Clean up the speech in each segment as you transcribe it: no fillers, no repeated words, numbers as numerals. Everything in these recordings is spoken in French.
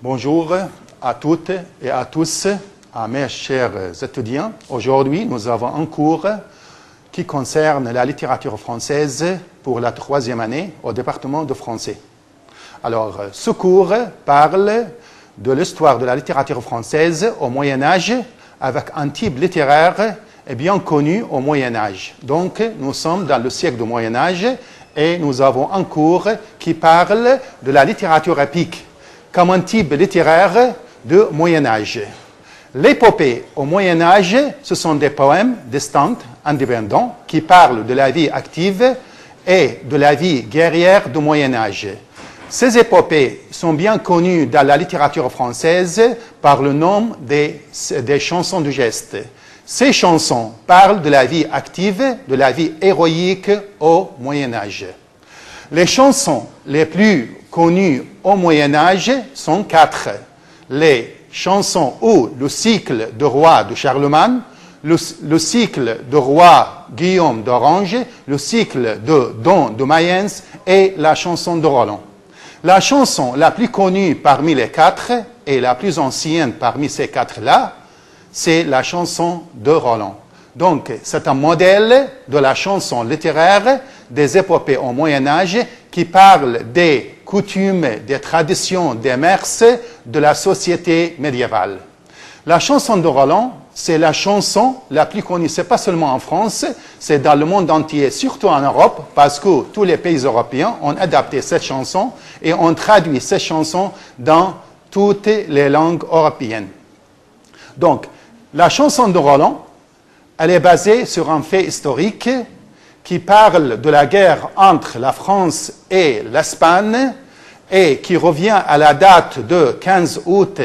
Bonjour à toutes et à tous, à mes chers étudiants. Aujourd'hui, nous avons un cours qui concerne la littérature française pour la 3e année au département de français. Alors, ce cours parle de l'histoire de la littérature française au Moyen-Âge avec un type littéraire bien connu au Moyen-Âge. Donc, nous sommes dans le siècle du Moyen-Âge et nous avons un cours qui parle de la littérature épique comme un type littéraire du Moyen-Âge. L'épopée au Moyen-Âge, ce sont des poèmes distincts, indépendants, qui parlent de la vie active et de la vie guerrière du Moyen-Âge. Ces épopées sont bien connues dans la littérature française par le nom des chansons de geste. Ces chansons parlent de la vie active, de la vie héroïque au Moyen-Âge. Les chansons les plus connues au Moyen-Âge sont 4. Les chansons ou le cycle de roi de Charlemagne, le cycle de roi Guillaume d'Orange, le cycle de Don de Mayence et la chanson de Roland. La chanson la plus connue parmi les 4 et la plus ancienne parmi ces 4-là, c'est la chanson de Roland. Donc, c'est un modèle de la chanson littéraire des épopées au Moyen-Âge qui parle des coutumes, des traditions, des mœurs de la société médiévale. La chanson de Roland, c'est la chanson la plus connue. Ce n'est pas seulement en France, c'est dans le monde entier, surtout en Europe, parce que tous les pays européens ont adapté cette chanson et ont traduit cette chanson dans toutes les langues européennes. Donc, la chanson de Roland, elle est basée sur un fait historique qui parle de la guerre entre la France et l'Espagne et qui revient à la date de 15 août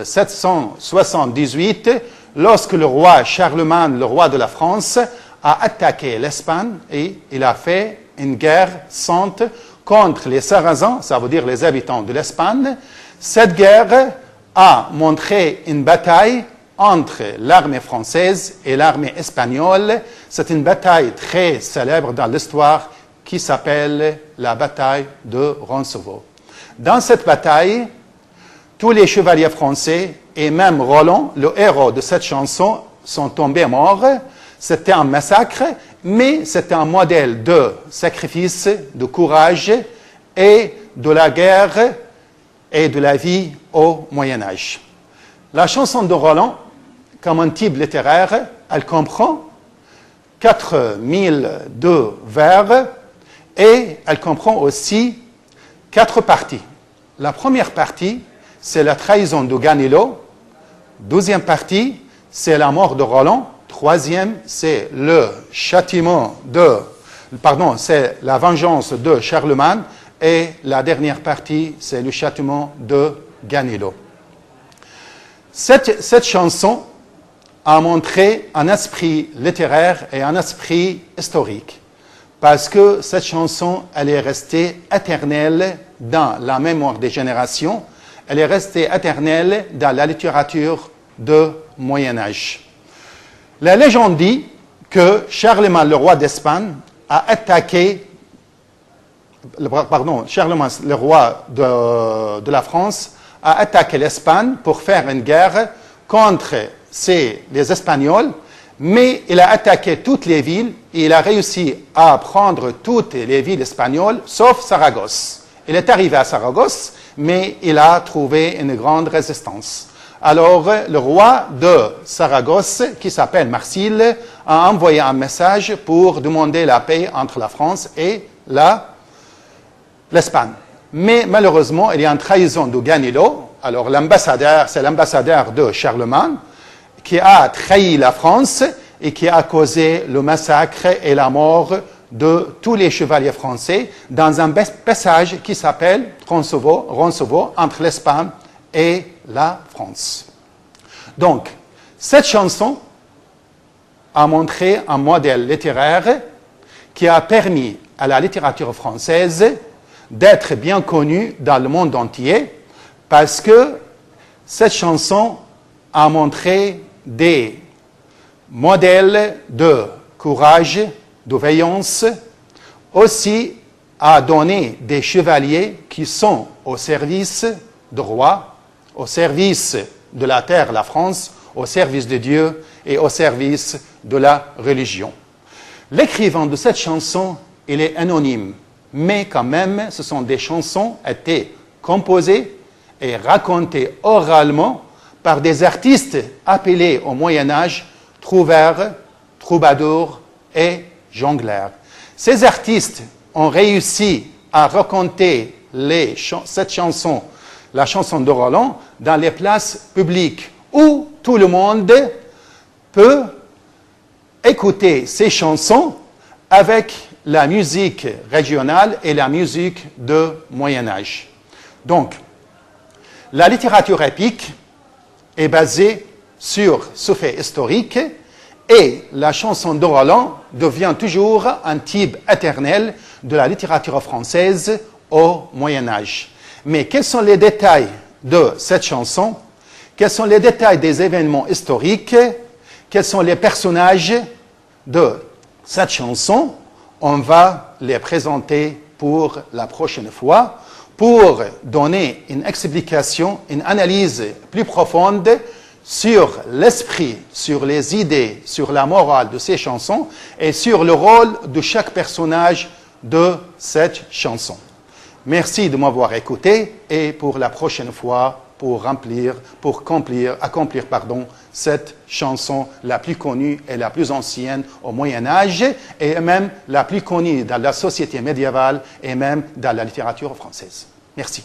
778, lorsque le roi Charlemagne, le roi de la France, a attaqué l'Espagne et il a fait une guerre sainte contre les Sarrasins, ça veut dire les habitants de l'Espagne. Cette guerre a montré une bataille entre l'armée française et l'armée espagnole. C'est une bataille très célèbre dans l'histoire qui s'appelle la bataille de Roncesvalles. Dans cette bataille, tous les chevaliers français et même Roland, le héros de cette chanson, sont tombés morts. C'était un massacre, mais c'était un modèle de sacrifice, de courage et de la guerre et de la vie au Moyen-Âge. La chanson de Roland, comme un type littéraire, elle comprend 4002 vers et elle comprend aussi 4 parties. La première partie, c'est la trahison de Ganelot. Deuxième partie, c'est la mort de Roland. Troisième, c'est le châtiment c'est la vengeance de Charlemagne. Et la dernière partie, c'est le châtiment de Ganelot. Cette chanson a montré un esprit littéraire et un esprit historique. Parce que cette chanson, elle est restée éternelle dans la mémoire des générations. Elle est restée éternelle dans la littérature du Moyen-Âge. La légende dit que Charlemagne, le roi d'Espagne, a attaqué, Charlemagne, le roi de la France, a attaqué l'Espagne pour faire une guerre contre les Espagnols, mais il a attaqué toutes les villes et il a réussi à prendre toutes les villes espagnoles, sauf Saragosse. Il est arrivé à Saragosse, mais il a trouvé une grande résistance. Alors, le roi de Saragosse, qui s'appelle Marsile, a envoyé un message pour demander la paix entre la France et l'Espagne. Mais malheureusement, il y a une trahison de Ganelot. Alors, c'est l'ambassadeur de Charlemagne qui a trahi la France et qui a causé le massacre et la mort de tous les chevaliers français dans un passage qui s'appelle Roncesvalles entre l'Espagne et la France. Donc, cette chanson a montré un modèle littéraire qui a permis à la littérature française d'être bien connue dans le monde entier parce que cette chanson a montré des modèles de courage, de vaillance, aussi a donné des chevaliers qui sont au service du roi au service de la terre, la France, au service de Dieu et au service de la religion. L'écrivain de cette chanson, il est anonyme, mais quand même, ce sont des chansons qui étaient composées et racontées oralement par des artistes appelés au Moyen-Âge trouvères, troubadours et jongleurs. Ces artistes ont réussi à raconter cette chanson, la chanson de Roland, dans les places publiques où tout le monde peut écouter ces chansons avec la musique régionale et la musique de Moyen-Âge. Donc, la littérature épique est basée sur ce fait historique et la chanson de Roland devient toujours un type éternel de la littérature française au Moyen-Âge. Mais quels sont les détails de cette chanson? Quels sont les détails des événements historiques? Quels sont les personnages de cette chanson? On va les présenter pour la prochaine fois pour donner une explication, une analyse plus profonde sur l'esprit, sur les idées, sur la morale de ces chansons et sur le rôle de chaque personnage de cette chanson. Merci de m'avoir écouté et pour la prochaine fois, pour accomplir cette chanson la plus connue et la plus ancienne au Moyen-Âge et même la plus connue dans la société médiévale et même dans la littérature française. Merci.